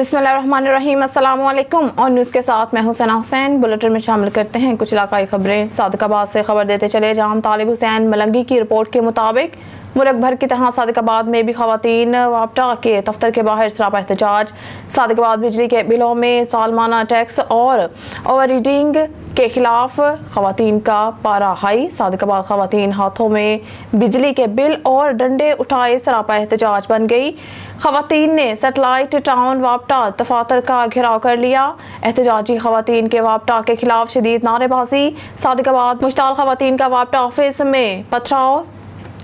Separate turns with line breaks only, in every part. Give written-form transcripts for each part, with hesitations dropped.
बिस्मिल्लाहिर्रहमानिर्रहीम, अस्सलाम वालेकुम। और न्यूज़ के साथ मैं हुसैना हुसैन। बुलेटिन में शामिल करते हैं कुछ इलाकाई खबरें। सादिकाबाद से खबर देते चले जहां तालिब हुसैन मलंगी की रिपोर्ट के मुताबिक मुल्क भर की तरह सादिकाबाद में भी खवातीन वापटा के दफ्तर के बाहर सरापा एहतजाज। सादिकाबाद बिजली के बिलों में सालमाना टैक्स और ओवर रीडिंग के खिलाफ खवातीन का पारा हाई। सादिकाबाद खवातीन हाथों में बिजली के बिल और डंडे उठाए सरापा एहतजाज बन गई। खवातीन ने सैटेलाइट टाउन वापटा दफातर का घेराव कर लिया। एहतजाजी खवातीन के वापटा के खिलाफ शदीद नारेबाजी। सादिकाबाद मुश्ताल खवातीन का वापटा ऑफिस में पथराव।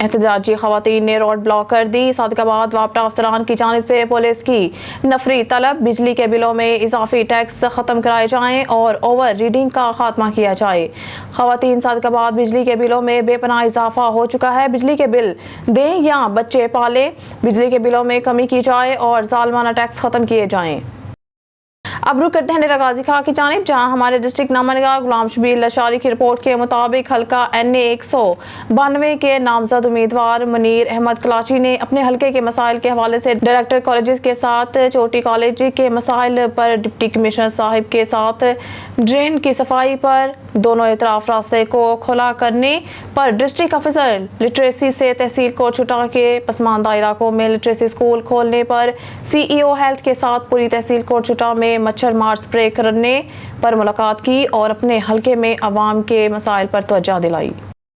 एहतजाजी खवातीन ने रोड ब्लॉक कर दी। सादिकाबाद वापटा अफसरान की जानिब से पुलिस की नफरी तलब। बिजली के बिलों में इजाफी टैक्स खत्म कराए जाएं और ओवर रीडिंग का खात्मा किया जाए। खवातीन सादिकाबाद बिजली के बिलों में बेपनाह इजाफा हो चुका है। बिजली के बिल दें या बच्चे पालें, बिजली के बिलों में कमी की जाए और जालमाना टैक्स खत्म किए जाएं। अब रुक करते हैं डेरा गाजी खां की जानिब, जहां हमारे डिस्ट्रिक्ट नामनगार गुलाम शबीर लशारी की रिपोर्ट के मुताबिक हल्का NA 192 के नामजद उम्मीदवार मुनीर अहमद कलाची ने अपने हल्के के मसाइल के हवाले से डायरेक्टर कॉलेज के साथ चोटी कॉलेज के मसाइल पर डिप्टी कमिश्नर साहिब के साथ ड्रेन की सफाई पर दोनों इतराफ रास्ते को खुला करने पर डिस्ट्रिक्ट ऑफिसर लिटरेसी से तहसील को छुटा के पसमानदा इलाकों में लिटरेसी स्कूल खोलने पर CEO हेल्थ के साथ पूरी तहसील को छुटा में मच्छर मार स्प्रे करने पर मुलाकात की और अपने हल्के में अवाम के मसाइल पर तवज्जो दिलाई।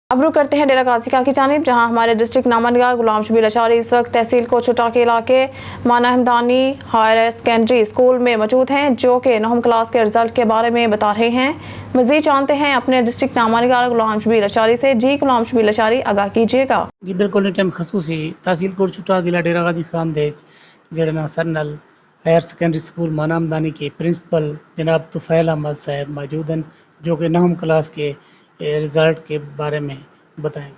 अब रुक करते हैं डेरा गाजी खां की जानिब, जहां हमारे डिस्ट्रिक्ट नामनगार गुलाम शबीर लशारी इस वक्त तहसील को छुटा के इलाके माना हमदानी हायर सेकेंडरी स्कूल में मौजूद हैं, जो कि 9वीं क्लास के रिजल्ट के बारे में बता रहे हैं। मजीद जानते हैं अपने डिस्ट्रिक्ट नामनगार गुलाम शबीर लशारी से। जी गुलाम शबीर लशारी, आगाह कीजिएगा।
जी बिल्कुल, टाइम खसूसी तहसील कोट छुटा जिला डेरा गाजी खान दे जड़ना सरनल हायर सेकेंडरी स्कूल माना हमदानी के प्रिंसिपल जनाब तुफैल अहमद साहब मौजूद हैं, जो कि 9वीं क्लास के रिज़ल्ट के बारे में बताएंगे।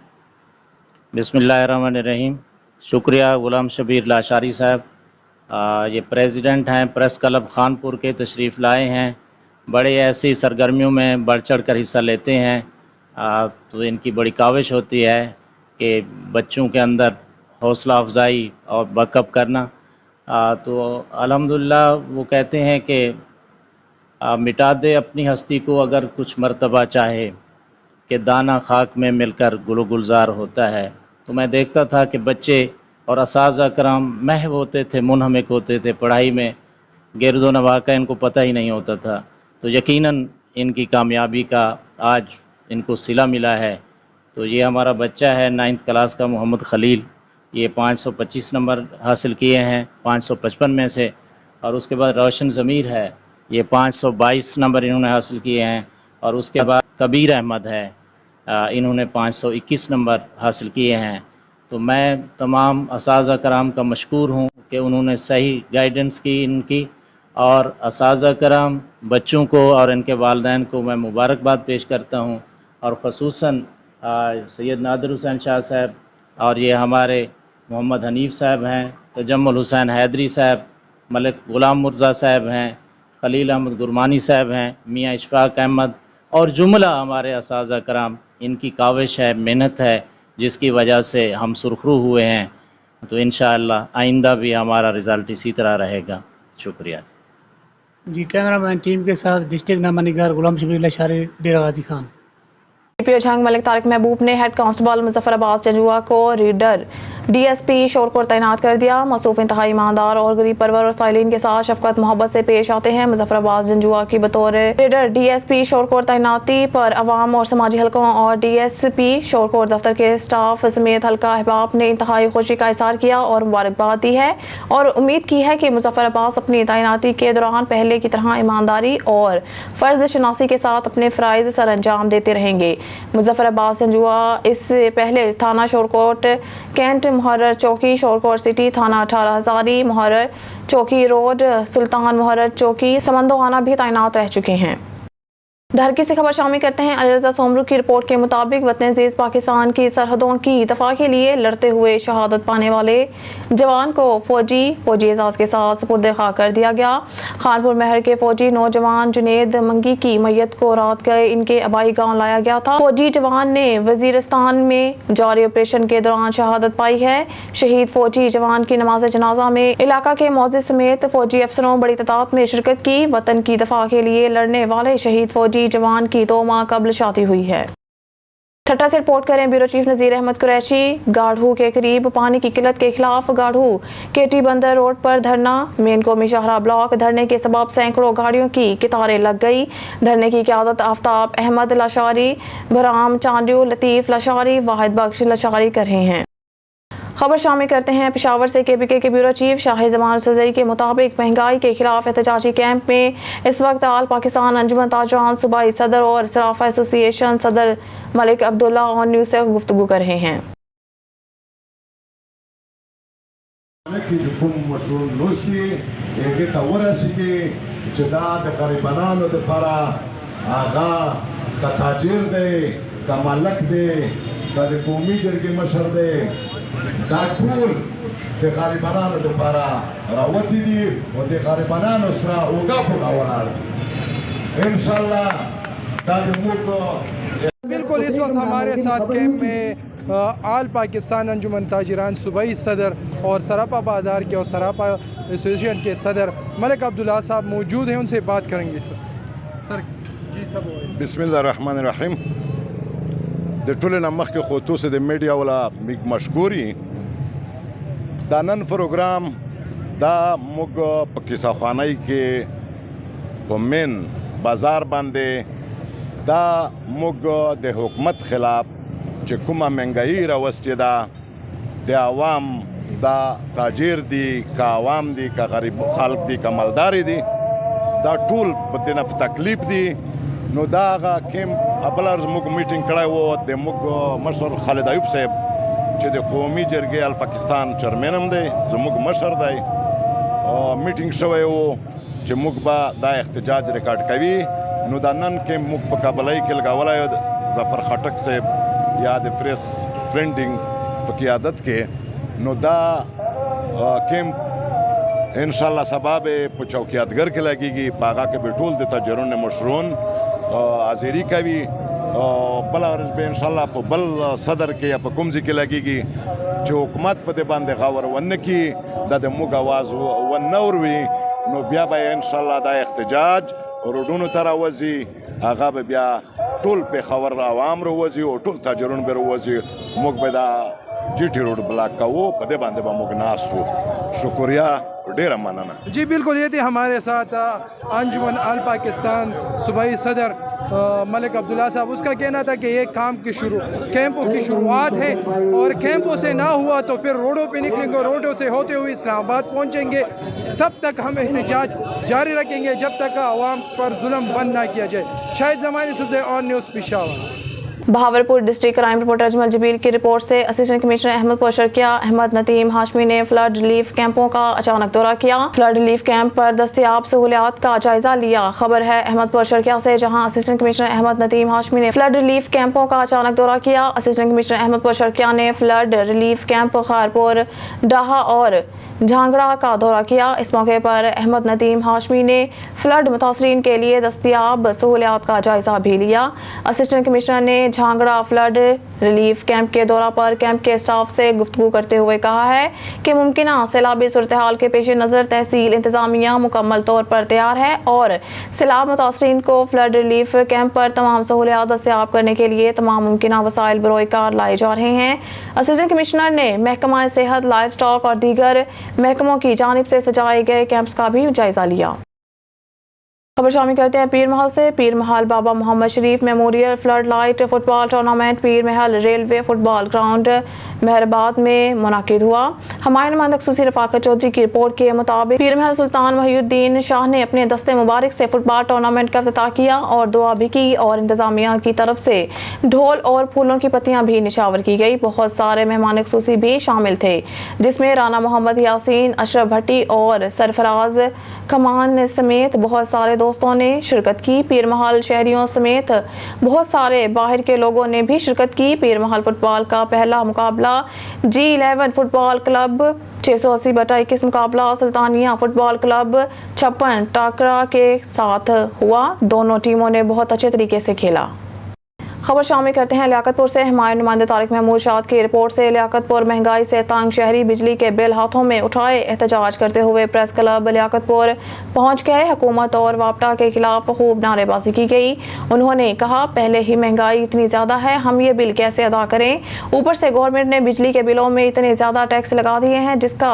बिस्मिल्लाहिर्रहमानिर्रहीम। शुक्रिया गुलाम शबीर लाशारी साहब। ये प्रेसिडेंट हैं प्रेस क्लब खानपुर के, तशरीफ़ लाए हैं। बड़े ऐसी सरगर्मियों में बढ़ चढ़ कर हिस्सा लेते हैं, तो इनकी बड़ी काविश होती है कि बच्चों के अंदर हौसला अफजाई और बकअप करना। तो अल्हम्दुलिल्लाह वो कहते हैं कि मिटा दे अपनी हस्ती को अगर कुछ मर्तबा चाहे, कि दाना खाक में मिलकर गुलो गुलजार होता है। तो मैं देखता था कि बच्चे और असाज़ा कराम महव होते थे, मुनहमिक होते थे पढ़ाई में, गिरदो नवाह का इनको पता ही नहीं होता था। तो यकीनन इनकी कामयाबी का आज इनको सिला मिला है। तो ये हमारा बच्चा है 9वीं क्लास का मोहम्मद खलील, ये 525 नंबर हासिल किए हैं 555 में से। और उसके बाद रोशन ज़मीर है, ये 522 नंबर इन्होंने हासिल किए हैं। और उसके बाद कबीर अहमद है, इन्होंने 521 नंबर हासिल किए हैं। तो मैं तमाम असाज़ा कराम का मशकूर हूँ कि उन्होंने सही गाइडेंस की इनकी, और असाज़ा कराम बच्चों को और इनके वालिदैन को मैं मुबारकबाद पेश करता हूँ। और ख़ुसूसन सैयद नादिर हुसैन शाह साहब, और ये हमारे मोहम्मद हनीफ़ साहब हैं, तजम्मुल हुसैन हैदरी साहब, मलिक ग़ुलाम मुर्ज़ा साहब हैं, खलील अहमद गुरमानी साहब हैं, मियाँ इशफाक अहमद और जुमला हमारे असाज़ा कराम। इनकी काविश है, मेहनत है, जिसकी वजह से हम सुरखरू हुए हैं। तो इंशाअल्लाह आइंदा भी हमारा रिज़ल्ट इसी तरह रहेगा। शुक्रिया
जी। कैमरामैन टीम के साथ डिस्ट्रिक्ट नामनगार गुलाम शबीर लशारी, डेरा गाजी खान।
जंग मलिक तारिक महबूब ने हेड कांस्टेबल मुजफ्फर अब्बास जंजुआ को रीडर DSP शोरकोर तैनात कर दिया। मसूफ इंतहाई ईमानदार और गरीब परवर और साइलिन के साथ शफकत मोहब्बत से पेश आते हैं। मुजफ्फर अब्बास जंजुआ की बतौर रीडर DSP शोरकोर तैनाती पर अवाम और समाजी हलकों और DSP शोरकोर दफ्तर के स्टाफ समेत हल्का अहबाब ने इंतहाई खुशी का इज़हार किया और मुबारकबाद दी है, और उम्मीद की है कि मुजफ्फर अब्बास अपनी तैनाती के दौरान पहले की तरह ईमानदारी और फ़र्ज शनासी के साथ अपने फ़राइज़ सर अंजाम देते रहेंगे। मुजफ्फर अब्बास जंजुआ इससे पहले थाना शोरकोट कैंट, मुहर्रर चौकी, शोरकोट सिटी थाना 18 हज़ारी, मुहर्रर चौकी रोड, सुल्तान मुहर्रर चौकी, समंदोआना भी तैनात रह चुके हैं। ڈھرکی سے خبر شامل کرتے ہیں۔ علی رضا سومرو کی رپورٹ کے مطابق وطن عزیز پاکستان کی سرحدوں کی دفاع کے لیے لڑتے ہوئے شہادت پانے والے جوان کو فوجی اعزاز کے ساتھ سپرد خاک کر دیا گیا۔ خانپور مہر کے فوجی نوجوان جنید منگی کی میت کو رات گئے ان کے آبائی گاؤں لایا گیا تھا۔ فوجی جوان نے وزیرستان میں جاری آپریشن کے دوران شہادت پائی ہے۔ شہید فوجی جوان کی نماز جنازہ میں علاقہ کے معزز سمیت فوجی افسروں بڑی تعداد میں شرکت کی۔ وطن کی دفاع کے لیے لڑنے والے شہید فوجی جوان کی 2 ماہ قبل شادی ہوئی ہے۔ ٹھٹہ سے رپورٹ کریں بیورو چیف نذیر احمد قریشی۔ گاڑھو کے قریب پانی کی قلت کے خلاف گاڑھو کیٹی بندر روڈ پر دھرنا۔ مین قومی شاہراہ بلاک دھرنے کے سبب سینکڑوں گاڑیوں کی قطاریں لگ گئی۔ دھرنے کی قیادت آفتاب احمد لاشاری، برام چانڈیو، لطیف لاشاری، واحد بخش لاشاری کر رہے ہیں۔ خبر شامل کرتے ہیں پشاور سے۔ کے پی کے بیورو چیف شاہ زمان سوزئی کے مطابق مہنگائی کے خلاف احتجاجی کیمپ میں اس وقت آل پاکستان انجمن تاجران صوبائی صدر اور صرافہ ایسوسی ایشن صدر ملک عبداللہ آن نیوز سے گفتگو کر رہے ہیں۔
دا ټول د غریبانو لپاره راوتي دي او د غریبانو سره اوږه په اوږه ولاړ دي انشاءالله دا زموږ
بالکل اس وقت ہمارے ساتھ کیمپ میں آل پاکستان انجمن تاجران صوبائی صدر اور سراپا بازار کے اور سراپا ایسوسیشن کے صدر ملک عبداللہ صاحب موجود ہیں، ان سے بات کریں گے۔ سر جی صاحب
بسم الله الرحمن الرحیم د ټولو نه مخکې خو تاسو د میډیا والا مشکور یې دا نن پروګرام دا موږ په کیسهخوانۍ کې په مین بازار باندې دا موږ د حکومت خلاف چې کومه مهنګایي راوستې ده د عوام دا تاجر دي که عوام دي که غریب خلق دي که مالداري دي دا ټول په دې نه په تکلیف دي نو دا هغه کیمپ بله ورځ موږ میټینګ کړی و د موږ مشر خالد ایوب صاحب چې د قومي جرګې الپاکستان چیرمین هم دی زموږ مشر دی میټینګ شوی و چې موږ به دا احتجاج ریکارډ کوي نو دا نن کیمپ موږ په کابلۍ کې لګولی ظفر خټک صاحب یا د پریس فرینډینګ په قیادت کې نو دا کیمپ انشاءالله سبا به په چوکیاتګر کې لګېږي په هغه کې به ټول د تاجرون مشرون حاضري کوي بله ورځ به انشاءالله په بل صدر کې یا په کوم ځای کې لګېږي چې حکومت په دې باندې غور ونه کړي دا د موږ اواز ونه اوروي نو بیا به انشاءالله دا احتجاج روډونو ته راوځي هغه به بیا ټول پېښور عوام راوځي او ټول تاجرون به راوځي موږ به دا جی ٹی روڈ بلاک کا وہ پدے باندھے با موږ ناست وو شکریہ ډیره مننه۔
جی بالکل یہ تھے ہمارے ساتھ انجمن آل پاکستان صوبائی صدر ملک عبداللہ صاحب۔ اس کا کہنا تھا کہ یہ کیمپوں کی شروعات ہے اور کیمپوں سے نہ ہوا تو پھر روڈوں پہ نکلیں گے، روڈوں سے ہوتے ہوئے اسلام آباد پہنچیں گے، تب تک ہم احتجاج جاری رکھیں گے جب تک عوام پر ظلم بند نہ کیا جائے۔ شاہد زمانی صبح آن news Peshawar.
Bahawalpur district crime reporter Ajmal Jabeel کی رپورٹ سے اسسٹنٹ کمشنر احمد پور شرکیہ احمد ندیم ہاشمی نے فلڈ ریلیف کیمپوں کا اچانک دورہ کیا۔ فلڈ ریلیف کیمپ پر دستیاب سہولیات کا جائزہ لیا۔ خبر ہے احمد پور شرکیہ سے، جہاں اسسٹنٹ کمشنر احمد ندیم ہاشمی نے فلڈ ریلیف کیمپوں کا اچانک دورہ کیا۔ اسسٹنٹ کمشنر احمد پور شرکیہ نے فلڈ ریلیف کیمپ خارپور، ڈاہا اور جھانگڑا کا دورہ کیا۔ اس موقع پر احمد ندیم ہاشمی نے فلڈ متاثرین کے لیے دستیاب سہولیات کا جائزہ بھی لیا۔ اسسٹنٹ کمشنر نے جھانگڑا فلڈ ریلیف کیمپ کے دورہ پر کیمپ کے اسٹاف سے گفتگو کرتے ہوئے کہا ہے کہ ممکنہ سیلابی صورتحال کے پیش نظر تحصیل انتظامیہ مکمل طور پر تیار ہے اور سیلاب متاثرین کو فلڈ ریلیف کیمپ پر تمام سہولیات دستیاب کرنے کے لیے تمام ممکنہ وسائل بروئے کار لائے جا رہے ہیں۔ اسسٹنٹ کمشنر نے محکمہ صحت، لائف سٹاک اور دیگر محکموں کی جانب سے سجائے گئے کیمپس کا بھی جائزہ لیا۔ خبر شامل کرتے ہیں پیر محل سے۔ پیر محل بابا محمد شریف میموریل فلڈ لائٹ فٹ بال ٹورنامنٹ پیر محل ریلوے فٹ بال گراؤنڈ مہرباد میں منعقد ہوا۔ ہمارے نمائندہ خصوصی رفاقت چودھری کی رپورٹ کے مطابق پیر محل سلطان محی الدین شاہ نے اپنے دستے مبارک سے فٹ بال ٹورنامنٹ کا افتتاح کیا اور دعا بھی کی اور انتظامیہ کی طرف سے ڈھول اور پھولوں کی پتیاں بھی نشاور کی گئی۔ بہت سارے مہمان خصوصی بھی شامل تھے، جس میں رانا محمد یاسین، اشرف بھٹی اور سرفراز کمان سمیت بہت سارے दोस्तों ने शिरकत की। पीर महल शहरियों समेत बहुत सारे बाहर के लोगों ने भी शिरकत की। पीर महल फुटबॉल का पहला मुकाबला G11 फुटबॉल क्लब 680/21 मुकाबला सुल्तानिया फुटबॉल क्लब 56 टाकरा के साथ हुआ। दोनों टीमों ने बहुत अच्छे तरीके से खेला। खबर शामिल करते हैं लियाकतपुर से। हमारे नुमाइंदे तारिक महमूद शाद की रिपोर्ट से। लियाकतपुर महंगाई से तंग शहरी बिजली के बिल हाथों में उठाए एहतजाज करते हुए प्रेस क्लब लियाकतपुर पहुंच गए। हुकूमत और वापटा के खिलाफ खूब नारेबाजी की गई। उन्होंने कहा, पहले ही महंगाई इतनी ज़्यादा है, हम ये बिल कैसे अदा करें। ऊपर से गवर्नमेंट ने बिजली के बिलों में इतने ज़्यादा टैक्स लगा दिए हैं, जिसका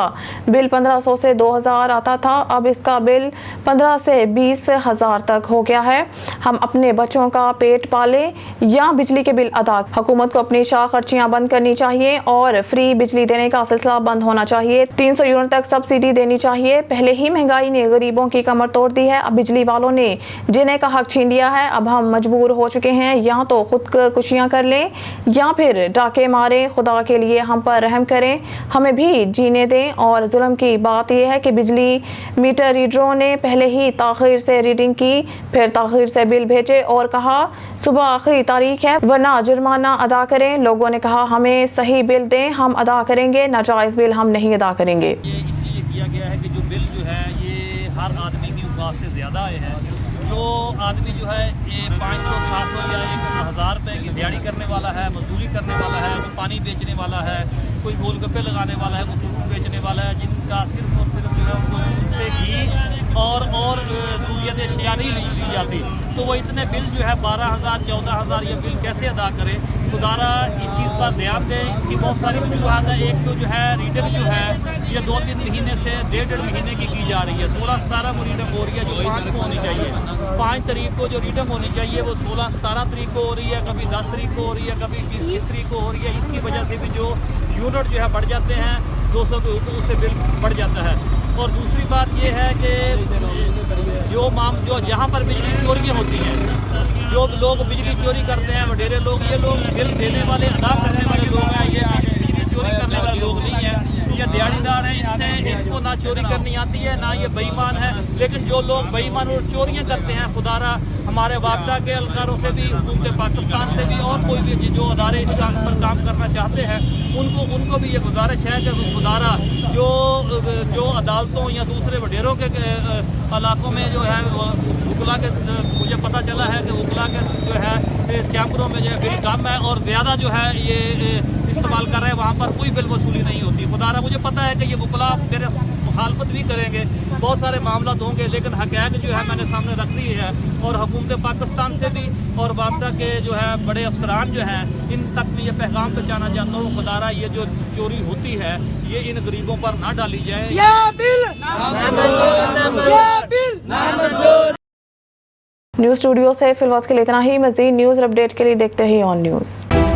बिल 1500 से 2000 आता था, अब इसका बिल 15 से 20,000 तक हो गया है। हम अपने बच्चों का पेट पालें या बिजली के बिल अदा। हुकूमत को अपनी शाह खर्चियां बंद करनी चाहिए और फ्री बिजली देने का सिलसिला बंद होना चाहिए। 300 यूनिट तक सब्सिडी देनी चाहिए। पहले ही महंगाई ने गरीबों की कमर तोड़ दी है, अब बिजली वालों ने जीने का हक छीन लिया है। अब हम मजबूर हो चुके हैं, या तो खुदकुशियां कर लें या फिर डाके मारें। खुदा के लिए हम पर रहम करें, हमें भी जीने दें। और जुल्म की बात यह है कि बिजली मीटर रीडरों ने पहले ही ताखीर से रीडिंग की, फिर ताखीर से बिल भेजे और कहा सुबह आखिरी तारीख है वरना जुर्माना अदा करें। लोगों ने कहा हमें सही बिल दें, हम अदा करेंगे, नाजायज़ बिल हम नहीं अदा करेंगे।
ये इसलिए किया गया है कि जो बिल जो है ये हर आदमी की औकात से ज़्यादा आए हैं। जो आदमी जो है ये 500, 700 या 1000 रुपये की दिहाड़ी करने वाला है, मजदूरी करने वाला है, वो पानी बेचने वाला है, कोई गोलगप्पे लगाने वाला है, कोई फ्रूट बेचने वाला है, जिनका सिर्फ और सिर्फ जो है उनसे घी और दूरियत अशिया नहीं ली जाती, तो वो इतने बिल जो है 12,000, 14,000 ये बिल कैसे अदा करें। खुदारा इस चीज़ पर ध्यान दें। इसकी बहुत सारी वजूहत है। एक तो जो है रीडिंग जो है ये 2-3 महीने से 1.5 महीने की जा रही है। 16-17 को रीडिंग हो रही है, जो 5 को होनी चाहिए। 5 तारीख को जो रीडिंग होनी चाहिए वो 16-17 तारीख को हो रही है, कभी 10 तारीख को हो रही है, कभी 20 तारीख को हो रही है। इसकी वजह से भी जो यूनिट जो है बढ़ जाते हैं, 200 के ऊपर उससे बिल बढ़ जाता है। और दूसरी बात ये है कि जो जहाँ पर बिजली चोरियाँ होती हैं, जो लोग बिजली चोरी करते हैं वडेरे लोग, ये लोग बिल देने वाले अदा करने वाले लोग हैं, ये बिजली चोरी करने वाले लोग नहीं हैं। ये दिहाड़ीदार हैं, इनसे इनको ना चोरी करनी आती है ना ये बेईमान है। लेकिन जो लोग बेईमान और चोरियाँ करते हैं, खुदारा हमारे वापडा के एहलकारों से भी, हुकूमत पाकिस्तान से भी और कोई भी जो अदारे इस काम पर काम करना चाहते हैं उनको भी ये गुजारिश है कि खुदारा जो अदालतों या दूसरे वडेरों के इलाकों में जो है उकला के, मुझे पता चला है कि उकला के जो है चैम्बरों में जो है बिल कम है और ज़्यादा जो है ये इस्तेमाल कर रहे हैं, वहाँ पर कोई बिल वसूली नहीं होती। खुदारा मुझे पता है कि ये वकला मेरे मुखालफत भी करेंगे, बहुत सारे मामला होंगे, लेकिन हक़ाइक़ जो है मैंने सामने रख दी है। और हुकूमत पाकिस्तान से भी और वापडा के जो है बड़े अफसरान जो हैं, इन तक में ये पैगाम पहुँचाना चाहता हूँ, खुदारा ये जो चोरी होती है ये इन गरीबों पर ना डाली जाए।
न्यूज़ स्टूडियो से फिलहाल के लिए इतना ही। मज़ीद न्यूज़ अपडेट के लिए देखते रहिए ऑन न्यूज़।